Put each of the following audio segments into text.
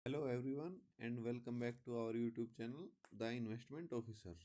Hello everyone and welcome back to our YouTube channel the investment officer.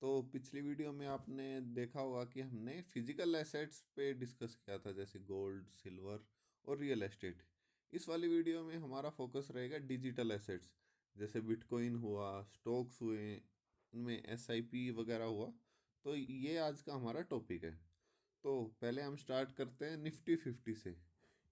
तो पिछली video में आपने देखा होगा कि हमने फिजिकल एसेट्स पे डिस्कस किया था, जैसे गोल्ड, सिल्वर और रियल एस्टेट। इस वाली वीडियो में हमारा फोकस रहेगा डिजिटल एसेट्स, जैसे बिटकॉइन हुआ, स्टॉक्स हुए, इनमें एसआईपी वगैरह हुआ। तो ये आज का हमारा टॉपिक है। तो पहले हम स्टार्ट करते हैं निफ्टी 50 से।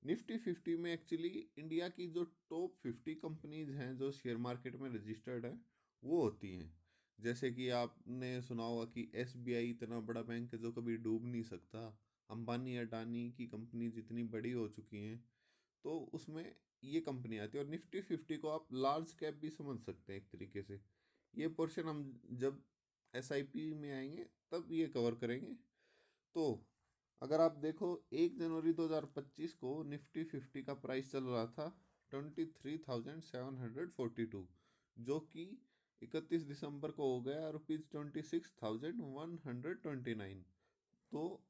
निफ्टी 50 में एक्चुअली इंडिया की जो टॉप 50 कंपनीज हैं जो शेयर मार्केट में रजिस्टर्ड हैं वो होती हैं। जैसे कि आपने सुना होगा कि एसबीआई इतना बड़ा बैंक है जो कभी डूब नहीं सकता। अंबानी अडानी की कंपनी जितनी बड़ी हो चुकी हैं, तो उसमें ये कंपनी आती है। और निफ्टी 50 को आप लार्ज कैप भी समझ सकते हैं एक तरीके से। ये पोर्शन हम जब एसआईपी में आएंगे तब ये कवर करेंगे। तो अगर आप देखो, 1 जनवरी 2025 को निफ्टी 50 का प्राइस चल रहा था 23,742, जो कि 31 दिसंबर को हो गया ₹26,129। तो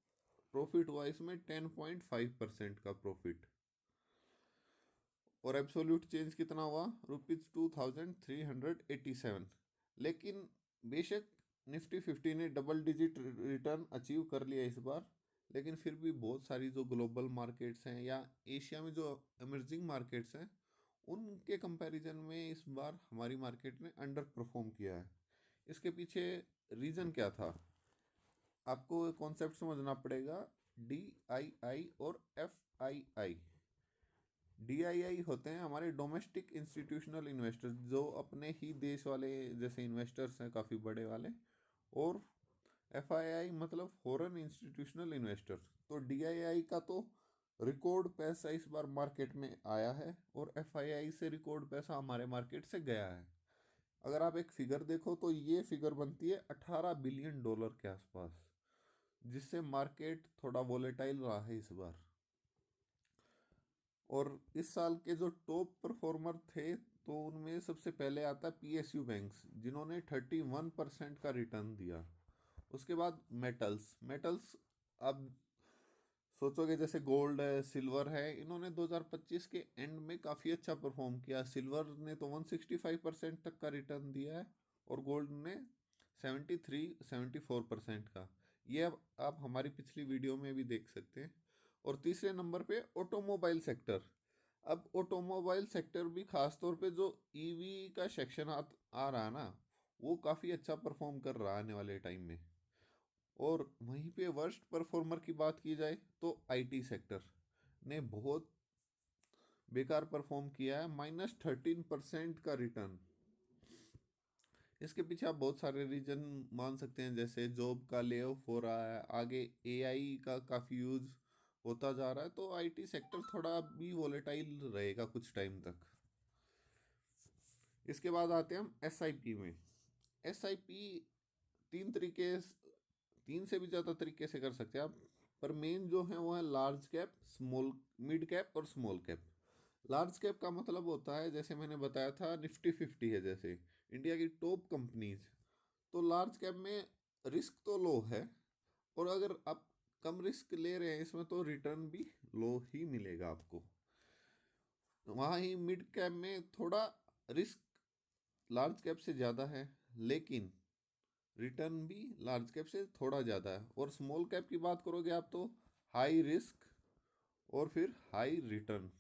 प्रॉफिट हुआ इसमें 10.5% का प्रॉफिट। और एब्सोल्यूट चेंज कितना हुआ? ₹2387। लेकिन बेशक निफ्टी 50 ने डबल डिजिट रिटर्न अचीव कर लिया इस बार, लेकिन फिर भी बहुत सारी जो ग्लोबल मार्केट्स हैं या एशिया में जो इमर्जिंग मार्केट्स हैं, उनके कंपैरिजन में इस बार हमारी मार्केट ने अंडर परफॉर्म किया है। इसके पीछे रीज़न क्या था? आपको कॉन्सेप्ट समझना पड़ेगा। डी आई आई और एफ आई आई। डीआईआई होते हैं हमारे डोमेस्टिक इंस्टीट्यूशनल इन्वेस्टर्स, जो अपने ही देश वाले जैसे इन्वेस्टर्स हैं काफ़ी बड़े वाले। और एफआईआई मतलब फॉरेन इंस्टीट्यूशनल इन्वेस्टर्स। तो डीआईआई का तो रिकॉर्ड पैसा इस बार मार्केट में आया है, और एफआईआई से रिकॉर्ड पैसा हमारे मार्केट से गया है। अगर आप एक फिगर देखो तो ये फिगर बनती है $18 बिलियन के आसपास, जिससे मार्केट थोड़ा वोलेटाइल रहा है इस बार। और इस साल के जो टॉप परफॉर्मर थे, तो उनमें सबसे पहले आता है पीएसयू बैंक्स, जिन्होंने 31% का रिटर्न दिया। उसके बाद मेटल्स मेटल्स अब सोचोगे जैसे गोल्ड है, सिल्वर है, इन्होंने 2025 के एंड में काफ़ी अच्छा परफॉर्म किया। सिल्वर ने तो 165% तक का रिटर्न दिया है, और गोल्ड ने 74% का। ये अब आप हमारी पिछली वीडियो में भी देख सकते हैं। और तीसरे नंबर पे ऑटोमोबाइल सेक्टर। अब ऑटोमोबाइल सेक्टर भी खास तौर पे जो ईवी का सेक्शन आ रहा है ना, वो काफ़ी अच्छा परफॉर्म कर रहा है आने वाले टाइम में। और वहीं पे वर्स्ट परफॉर्मर की बात की जाए तो आईटी सेक्टर ने बहुत बेकार परफॉर्म किया है, -13% का रिटर्न। इसके पीछे आप बहुत सारे रीजन मान सकते हैं, जैसे जॉब का ले ऑफ हो रहा है, आगे एआई का काफ़ी यूज होता जा रहा है। तो आईटी सेक्टर थोड़ा भी वोलेटाइल रहेगा कुछ टाइम तक। इसके बाद आते हैं हम एसआईपी में। एसआईपी तीन तरीके, तीन से भी ज़्यादा तरीके से कर सकते हैं आप, पर मेन जो है वो है large cap, small, mid cap और स्मॉल कैप। लार्ज कैप का मतलब होता है, जैसे मैंने बताया था निफ्टी 50 है जैसे इंडिया की टॉप कंपनीज। तो लार्ज कैप में रिस्क तो लो है, और अगर आप कम रिस्क ले रहे हैं इसमें तो रिटर्न भी लो ही मिलेगा आपको। वहाँ ही मिड कैप में थोड़ा रिस्क लार्ज कैप से ज़्यादा है, लेकिन रिटर्न भी लार्ज कैप से थोड़ा ज़्यादा है। और स्मॉल कैप की बात करोगे आप तो हाई रिस्क और फिर हाई रिटर्न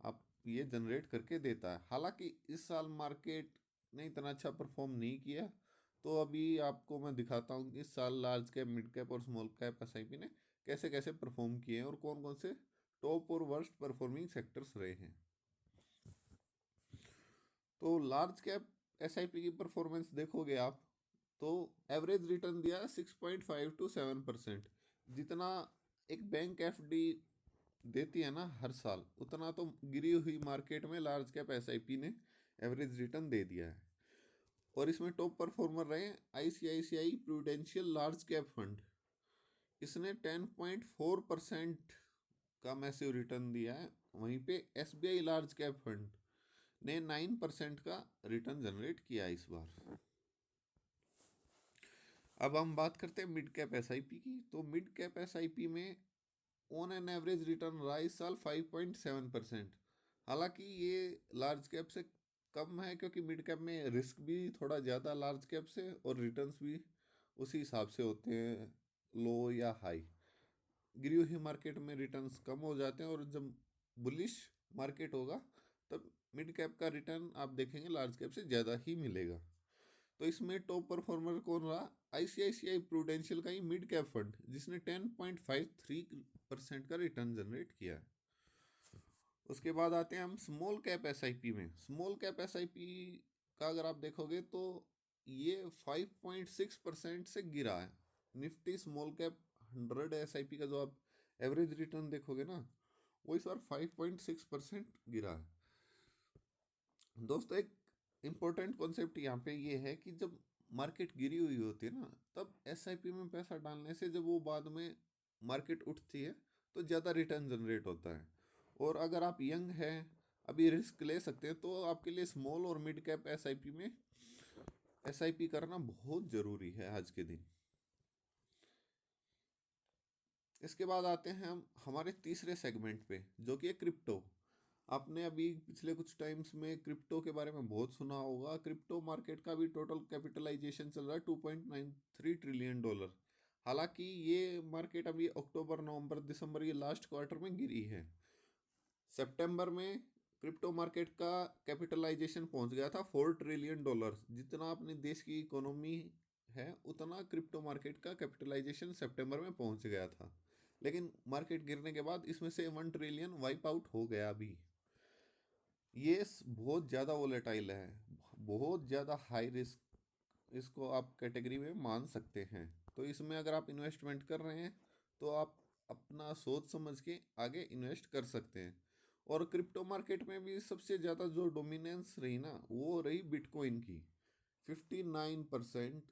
आप ये जनरेट करके देता है। हालांकि इस साल मार्केट ने इतना अच्छा परफॉर्म नहीं किया। तो अभी आपको मैं दिखाता हूँ कि इस साल लार्ज कैप, मिड कैप और स्मॉल कैप एसआईपी ने कैसे कैसे परफॉर्म किए हैं और कौन कौन से टॉप और वर्स्ट परफॉर्मिंग सेक्टर्स रहे हैं। तो लार्ज कैप एसआईपी की परफॉर्मेंस देखोगे आप, तो एवरेज रिटर्न दिया 6.5 to 7%। जितना एक बैंक एफडी देती है ना हर साल, उतना तो गिरी हुई मार्केट में लार्ज कैप एसआईपी ने एवरेज रिटर्न दे दिया है। और इसमें टॉप परफॉर्मर रहे ICICI prudential large cap fund. इसने 10.4% का मैसिव रिटर्न दिया है। वहीं पे एसबीआई लार्ज कैप फंड ने 9% का रिटर्न जनरेट किया इस बार। अब हम बात करते हैं मिड कैप एसआईपी की। तो मिड कैप एसआईपी में ऑन एन एवरेज रिटर्न रहा इस साल 5.7%। हालांकि ये लार्ज कैप से कम है, क्योंकि मिड कैप में रिस्क भी थोड़ा ज़्यादा लार्ज कैप से, और रिटर्न्स भी उसी हिसाब से होते हैं, लो या हाई। गिरी हुई मार्केट में रिटर्न्स कम हो जाते हैं, और जब बुलिश मार्केट होगा तब मिड कैप का रिटर्न आप देखेंगे लार्ज कैप से ज़्यादा ही मिलेगा। तो इसमें टॉप परफॉर्मर कौन रहा? आईसीआईसीआई प्रूडेंशियल का ही मिड कैप फंड, जिसने 10.53% का रिटर्न जनरेट किया है। उसके बाद आते हैं हम स्मॉल कैप एसआईपी में। स्मॉल कैप एसआईपी का अगर आप देखोगे तो ये 5.6% से गिरा है। निफ्टी स्मॉल कैप 100 एसआईपी का जो आप एवरेज रिटर्न देखोगे ना, वो इस बार 5.6% गिरा है। दोस्तों, एक इम्पोर्टेंट कॉन्सेप्ट यहाँ पे ये है कि जब मार्केट गिरी हुई होती है ना, तब एसआईपी में पैसा डालने से जब वो बाद में मार्केट उठती है तो ज़्यादा रिटर्न जनरेट होता है। और अगर आप यंग हैं, अभी रिस्क ले सकते हैं, तो आपके लिए स्मॉल और मिड कैप एसआईपी में एसआईपी करना बहुत ज़रूरी है आज के दिन। इसके बाद आते हैं हम हमारे तीसरे सेगमेंट पे, जो कि है क्रिप्टो। आपने अभी पिछले कुछ टाइम्स में क्रिप्टो के बारे में बहुत सुना होगा। क्रिप्टो मार्केट का भी टोटल कैपिटलाइजेशन चल रहा है $2.93 ट्रिलियन। हालांकि ये मार्केट अभी अक्टूबर नवंबर दिसंबर ये लास्ट क्वार्टर में गिरी है। सितंबर में क्रिप्टो मार्केट का कैपिटलाइजेशन पहुंच गया था $4 ट्रिलियन। जितना अपने देश की इकोनॉमी है, उतना क्रिप्टो मार्केट का कैपिटलाइजेशन सितंबर में पहुंच गया था। लेकिन मार्केट गिरने के बाद इसमें से 1 ट्रिलियन वाइप आउट हो गया अभी। ये बहुत ज़्यादा वोलेटाइल है, बहुत ज़्यादा हाई रिस्क इसको आप कैटेगरी में मान सकते हैं। तो इसमें अगर आप इन्वेस्टमेंट कर रहे हैं तो आप अपना सोच समझ के आगे इन्वेस्ट कर सकते हैं। और क्रिप्टो मार्केट में भी सबसे ज़्यादा जो डोमिनेंस रही ना, वो रही बिटकॉइन की। 59%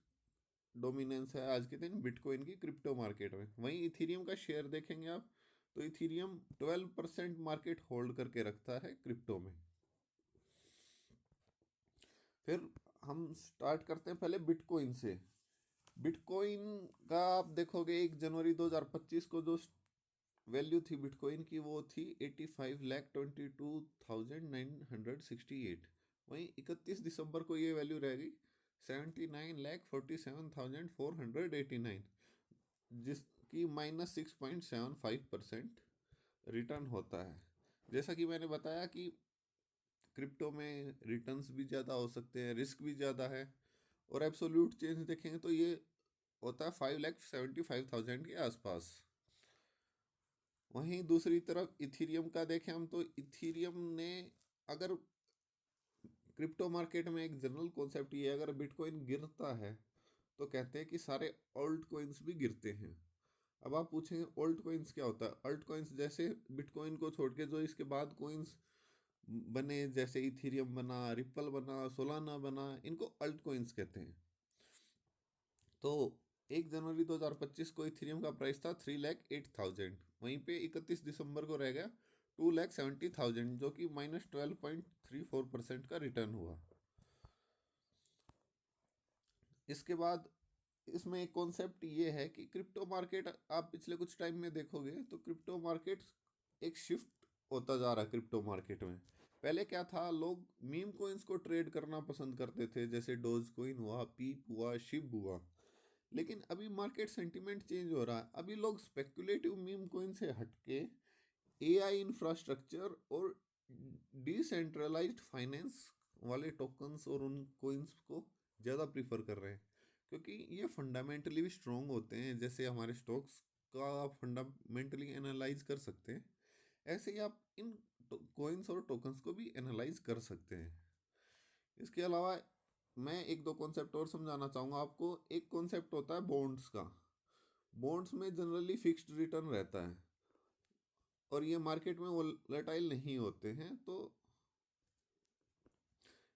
डोमिनेंस है आज के दिन बिटकॉइन की क्रिप्टो मार्केट में। वहीं इथीरियम का शेयर देखेंगे आप, तो इथीरियम 12% मार्केट होल्ड करके रखता है क्रिप्टो में। फिर हम स्टार्ट करते हैं पहले बिटकॉइन से। बिटकॉइन का आप देखोगे 1 जनवरी 2025 को जो वैल्यू थी बिटकॉइन की, वो थी 85,22,968। वहीं 31 दिसंबर को ये वैल्यू रह गई 79,47,489, जिसकी -6.75% रिटर्न होता है। जैसा कि मैंने बताया कि क्रिप्टो में रिटर्न्स भी ज़्यादा हो सकते हैं, रिस्क भी ज़्यादा है। और एब्सोल्यूट चेंज देखेंगे तो ये होता है 5,75,000 के आसपास। वहीं दूसरी तरफ इथीरियम का देखें हम, तो इथीरियम ने, अगर क्रिप्टो मार्केट में एक जनरल कॉन्सेप्ट ये है, अगर बिटकॉइन गिरता है तो कहते हैं कि सारे ऑल्ट कॉइन्स भी गिरते हैं। अब आप पूछेंगे ऑल्ट कॉइन्स क्या होता है? ऑल्ट कॉइन्स जैसे बिटकॉइन को छोड़ के जो इसके बाद कॉइन्स बने, जैसे इथीरियम बना, रिपल बना, सोलाना बना, इनको अल्ट कॉइन्स कहते हैं। तो 1 जनवरी 2025 को इथेरियम का प्राइस था 3,08,000। वहीं पे 31 दिसंबर को रह गया 2,70,000, जो कि -12.34% का रिटर्न हुआ। इसके बाद इसमें एक कॉन्सेप्ट ये है कि क्रिप्टो मार्केट, आप पिछले कुछ टाइम में देखोगे तो क्रिप्टो मार्केट एक शिफ्ट होता जा रहा है क्रिप्टो मार्केट में। पहले क्या था, लोग मीम कोइंस को ट्रेड करना पसंद करते थे, जैसे डोज कोइन हुआ, पीप हुआ, शिब हुआ। लेकिन अभी मार्केट सेंटिमेंट चेंज हो रहा है। अभी लोग स्पेकुलेटिव मीम कोइन से हटके एआई इंफ्रास्ट्रक्चर और डिसेंट्रलाइज्ड फाइनेंस वाले टोकन्स और उन कोइंस को ज़्यादा प्रीफर कर रहे हैं, क्योंकि ये फंडामेंटली भी स्ट्रॉन्ग होते हैं। जैसे हमारे स्टॉक्स का आप फंडामेंटली एनालाइज कर सकते हैं, ऐसे ही आप इन कोइंस और टोकन्स को भी एनालाइज कर सकते हैं। इसके अलावा मैं एक दो कॉन्सेप्ट और समझाना चाहूँगा आपको। एक कॉन्सेप्ट होता है बॉन्ड्स का। बॉन्ड्स में जनरली फिक्स्ड रिटर्न रहता है, और ये मार्केट में वोलेटाइल नहीं होते हैं। तो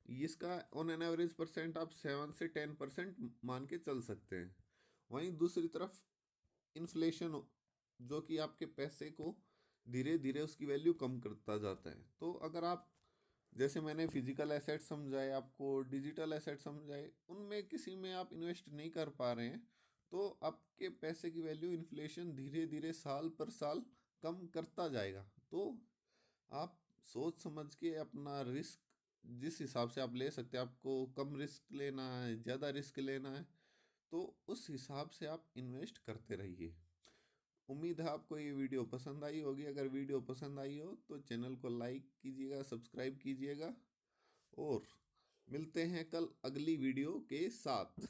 इसका ऑन एन एवरेज परसेंट आप 7 से 10% मान के चल सकते हैं। वहीं दूसरी तरफ इन्फ्लेशन, जो कि आपके पैसे को धीरे धीरे उसकी वैल्यू कम करता जाता है। तो अगर आप, जैसे मैंने फिजिकल एसेट समझाए, आपको डिजिटल एसेट समझाए, उनमें किसी में आप इन्वेस्ट नहीं कर पा रहे हैं, तो आपके पैसे की वैल्यू इन्फ्लेशन धीरे धीरे साल पर साल कम करता जाएगा। तो आप सोच समझ के अपना रिस्क जिस हिसाब से आप ले सकते हैं, आपको कम रिस्क लेना है, ज़्यादा रिस्क लेना है, तो उस हिसाब से आप इन्वेस्ट करते रहिए। उम्मीद है आपको ये वीडियो पसंद आई होगी। अगर वीडियो पसंद आई हो तो चैनल को लाइक कीजिएगा, सब्सक्राइब कीजिएगा, और मिलते हैं कल अगली वीडियो के साथ।